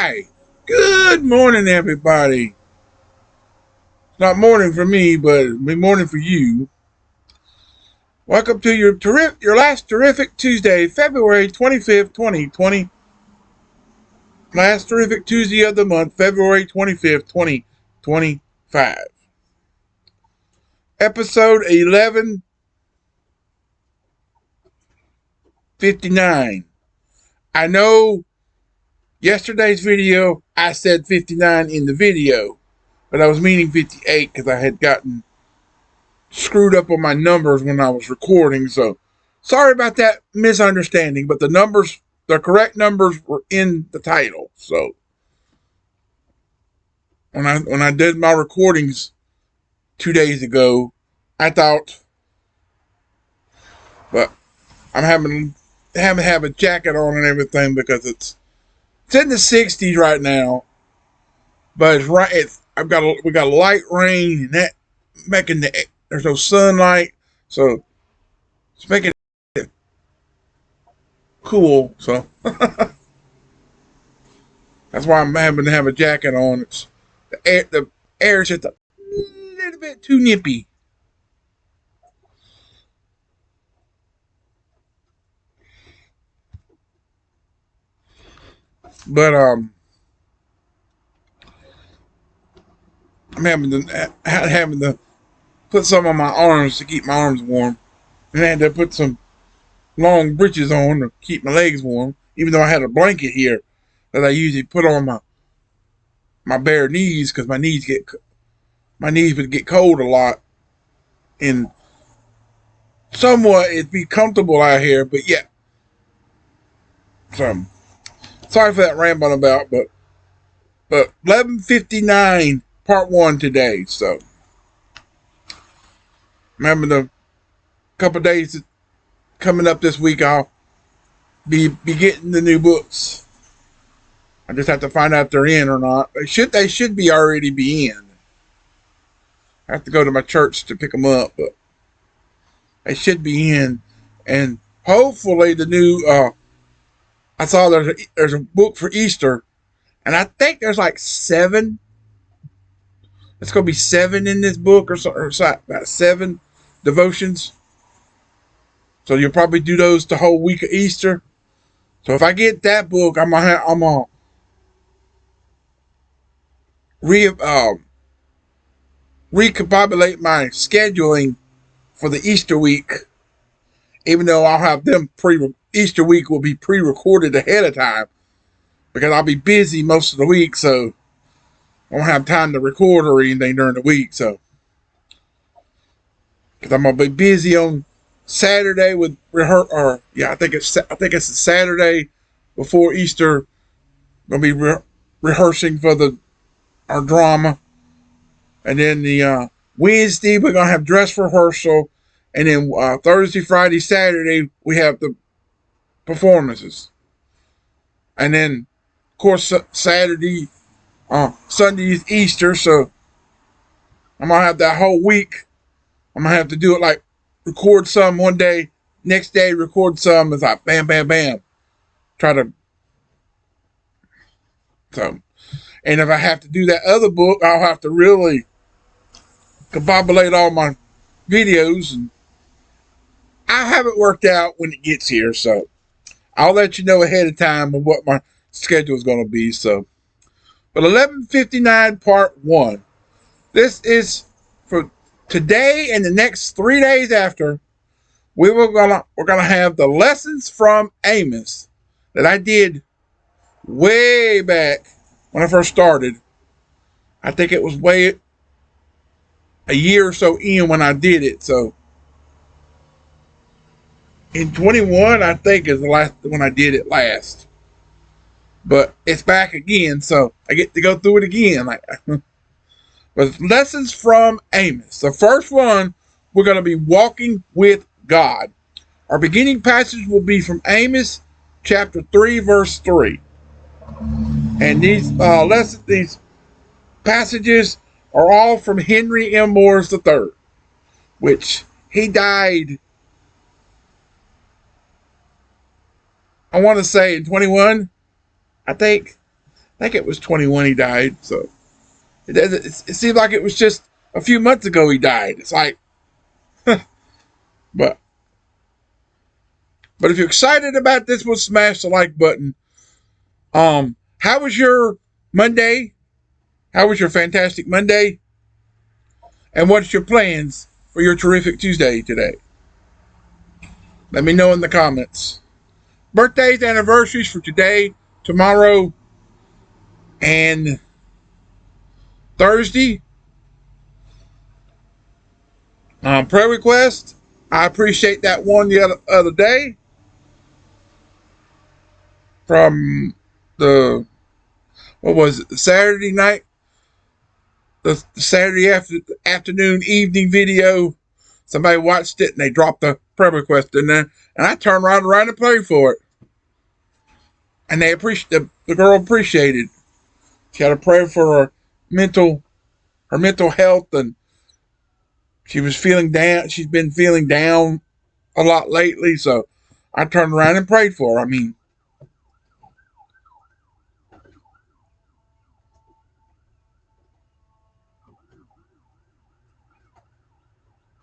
Hi. Good morning, everybody. It's not morning for me, but it'll be morning for you. Welcome to your last terrific Tuesday, February 25th, 2020. Last terrific Tuesday of the month, February 25th, 2025. Episode 1159. I know yesterday's video, I said 59 in the video, but I was meaning 58 because I had gotten screwed up on my numbers when I was recording, so sorry about that misunderstanding, but the correct numbers were in the title. So when I did my recordings 2 days ago, I thought, but I'm having to have a jacket on and everything because it's in the 60s right now, but we got a light rain and that making there's no sunlight, so it's making it cool. So that's why I'm having to have a jacket on. It's the air's just a little bit too nippy. But I'm having to put some on my arms to keep my arms warm, and I had to put some long breeches on to keep my legs warm. Even though I had a blanket here that I usually put on my bare knees because my knees would get cold a lot, and somewhat it'd be comfortable out here. But yeah, so sorry for that rambling about, but 1159 part one today. So I'm having a couple days coming up this week. I'll be getting the new books. I just have to find out if they're in or not. They should be already be in. I have to go to my church to pick them up, but they should be in. And hopefully the new I saw there's a book for Easter, and I think there's like seven. It's gonna be seven in this book, or about seven devotions. So you'll probably do those the whole week of Easter. So if I get that book, I'm gonna re recombobulate my scheduling for the Easter week. Even though I'll have them Easter week will be pre-recorded ahead of time because I'll be busy most of the week, so I won't have time to record or anything during the week. So because I'm gonna be busy on Saturday with I think it's a Saturday before Easter. Gonna be rehearsing for our drama, and then the Wednesday we're gonna have dress rehearsal, and then Thursday, Friday, Saturday we have the performances, and then of course Saturday, Sunday is Easter, so I'm gonna have that whole week. I'm gonna have to do it like record some one day, next day record some. It's like bam, bam, bam. Try to so, and if I have to do that other book, I'll have to really combobulate all my videos, and I have it worked out when it gets here. So I'll let you know ahead of time of what my schedule is going to be. So, but 1159 part one. This is for today and the next 3 days after. We're gonna have the lessons from Amos that I did way back when I first started. I think it was way a year or so in when I did it. So in 21, I think is the last when I did it last. But it's back again, so I get to go through it again. But lessons from Amos. The first one, we're going to be walking with God. Our beginning passage will be from Amos chapter 3, verse 3. And these passages are all from Henry M. Morris III, which he died, I want to say, in 21, I think. I think it was 21 he died. So it seems like it was just a few months ago he died. It's like, but if you're excited about this one, smash the like button. How was your Monday? How was your fantastic Monday? And what's your plans for your terrific Tuesday today? Let me know in the comments. Birthdays, anniversaries for today, tomorrow, and Thursday. Prayer request. I appreciate that one the other day from the, what was it, the Saturday night, the Saturday afternoon, evening video. Somebody watched it and they dropped the prayer request in there, and I turned right around and prayed for it. And they the girl appreciated. She had a prayer for her mental health, and she was feeling down. She's been feeling down a lot lately, so I turned around and prayed for her. I mean,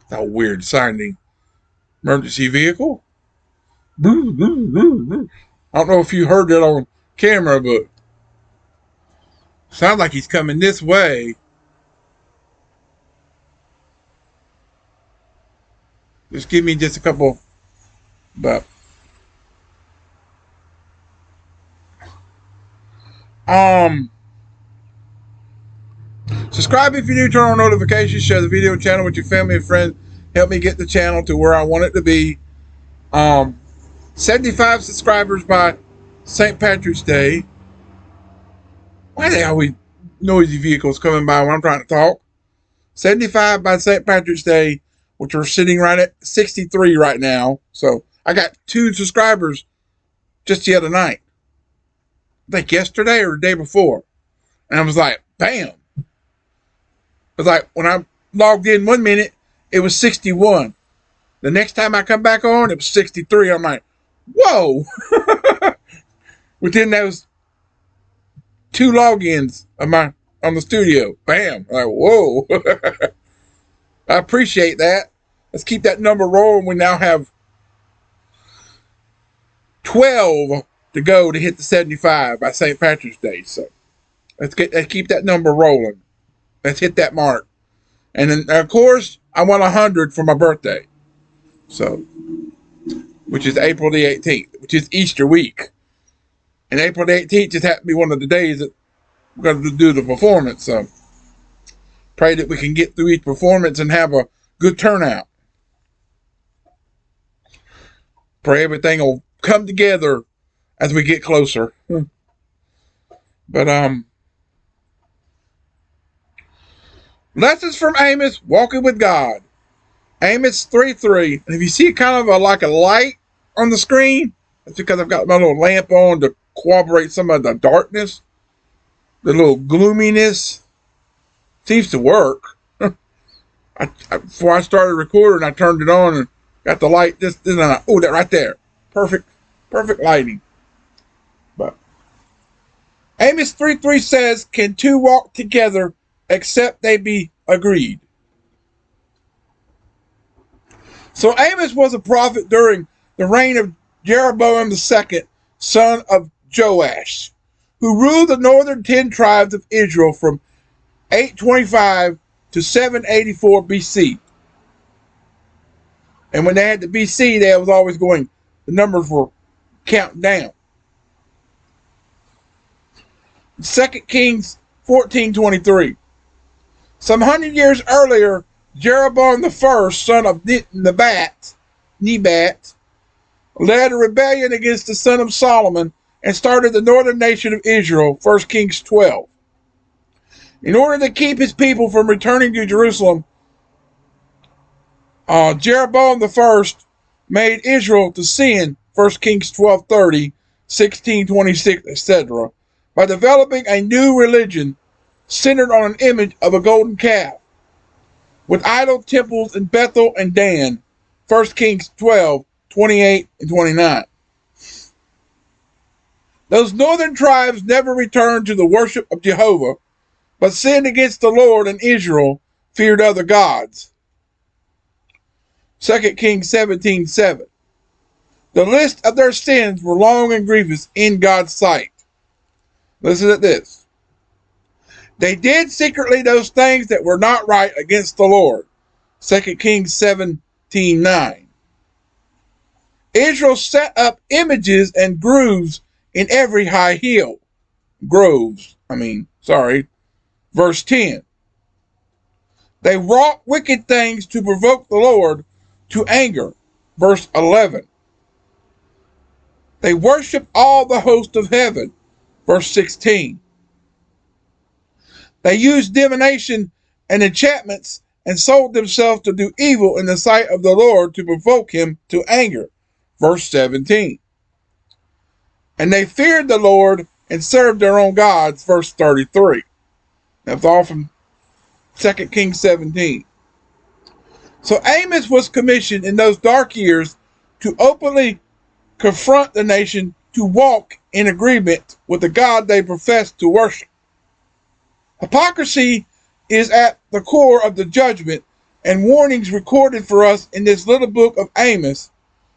it's a weird sounding emergency vehicle. I don't know if you heard that on camera, but sounds like he's coming this way. Just give me just a couple, but subscribe if you're new, turn on notifications, share the video channel with your family and friends. Help me get the channel to where I want it to be. 75 subscribers by St. Patrick's Day. Why are they always noisy vehicles coming by when I'm trying to talk? 75 by St. Patrick's Day, which are sitting right at 63 right now. So I got 2 subscribers just the other night. I think yesterday or the day before. And I was like, bam. It was like when I logged in 1 minute, it was 61. The next time I come back on, it was 63. I'm like, whoa. Within those 2 logins of on the studio. Bam. I'm like, whoa. I appreciate that. Let's keep that number rolling. We now have 12 to go to hit the 75 by St. Patrick's Day. So let's keep that number rolling. Let's hit that mark. And then, of course, I want 100 for my birthday. So, which is April the 18th, which is Easter week. And April the 18th just happened to be one of the days that we're going to do the performance. So, pray that we can get through each performance and have a good turnout. Pray everything will come together as we get closer. But, Lessons from Amos, Walking with God. Amos 3:3. And if you see kind of like a light on the screen, that's because I've got my little lamp on to corroborate some of the darkness, the little gloominess. Seems to work. Before I started recording, I turned it on and got the light. Oh, that right there. Perfect lighting. But Amos 3:3 says, "Can 2 walk together except they be agreed?" So Amos was a prophet during the reign of Jeroboam II, son of Joash, who ruled the northern 10 tribes of Israel from 825 to 784 BC. And when they had the BC, they was always going, the numbers were counting down. 2 Kings 14:23. Some 100 years earlier, Jeroboam I, son of Nebat, led a rebellion against the son of Solomon and started the northern nation of Israel, 1 Kings 12. In order to keep his people from returning to Jerusalem, Jeroboam I made Israel to sin, 1 Kings 12:30, 16:26, etc., by developing a new religion centered on an image of a golden calf, with idol temples in Bethel and Dan, 1 Kings 12:28 and 29. Those northern tribes never returned to the worship of Jehovah, but sinned against the Lord, and Israel feared other gods. 2 Kings 17:7. The list of their sins were long and grievous in God's sight. Listen to this. They did secretly those things that were not right against the Lord. 2 Kings 17:9. Israel set up images and groves in every high hill. Verse 10. They wrought wicked things to provoke the Lord to anger. Verse 11. They worship all the host of heaven. Verse 16. They used divination and enchantments and sold themselves to do evil in the sight of the Lord to provoke him to anger. Verse 17. And they feared the Lord and served their own gods. Verse 33. That's all from 2 Kings 17. So Amos was commissioned in those dark years to openly confront the nation to walk in agreement with the God they profess to worship. Hypocrisy is at the core of the judgment and warnings recorded for us in this little book of Amos.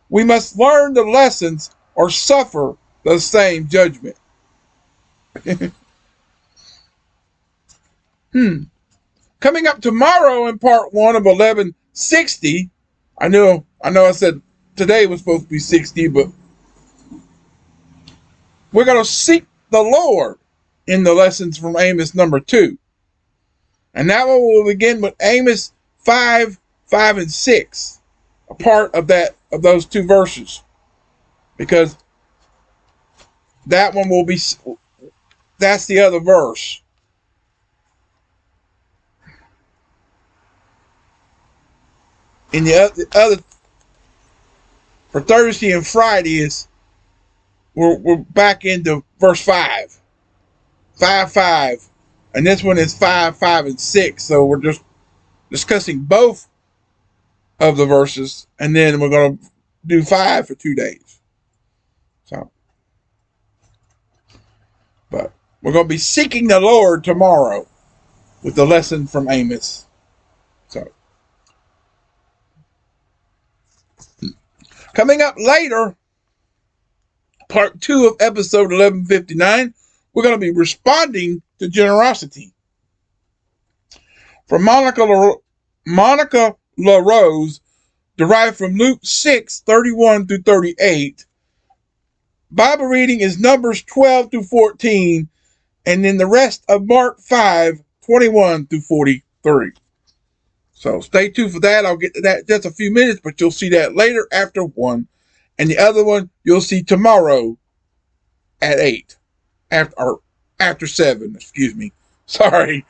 We must learn the lessons or suffer the same judgment. Coming up tomorrow in part 1 of 1160. I know I said today was supposed to be 60, but we're going to seek the Lord in the Lessons from Amos number 2. And that one will begin with Amos 5, 5, and 6. A part of those two verses. Because that one will be, that's the other verse. And the other, for Thursday and Friday, is we're back into verse 5. 5, 5. And this one is 5, 5, and 6. So we're just discussing both of the verses. And then we're going to do 5 for 2 days. So, but we're going to be seeking the Lord tomorrow with the lesson from Amos. So, coming up later, part 2 of episode 1159, we're going to be responding to generosity. From Monica LaRose, derived from Luke 6, 31 through 38. Bible reading is Numbers 12 through 14, and then the rest of Mark 5, 21 through 43. So stay tuned for that. I'll get to that in just a few minutes, but you'll see that later after 1. And the other one you'll see tomorrow at 8. After 7, excuse me. Sorry.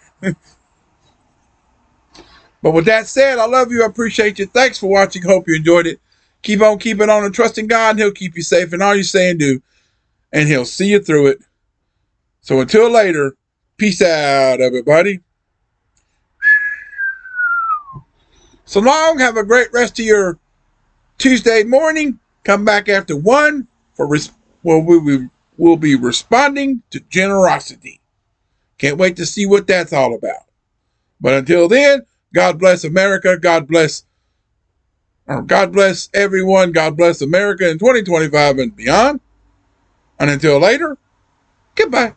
But with that said, I love you. I appreciate you. Thanks for watching. Hope you enjoyed it. Keep on keeping on and trusting God, and He'll keep you safe in all you say and do. And He'll see you through it. So until later, peace out, everybody. So long. Have a great rest of your Tuesday morning. Come back after 1 for we'll be responding to generosity. Can't wait to see what that's all about. But until then, God bless America. God bless everyone. God bless America in 2025 and beyond. And until later, goodbye.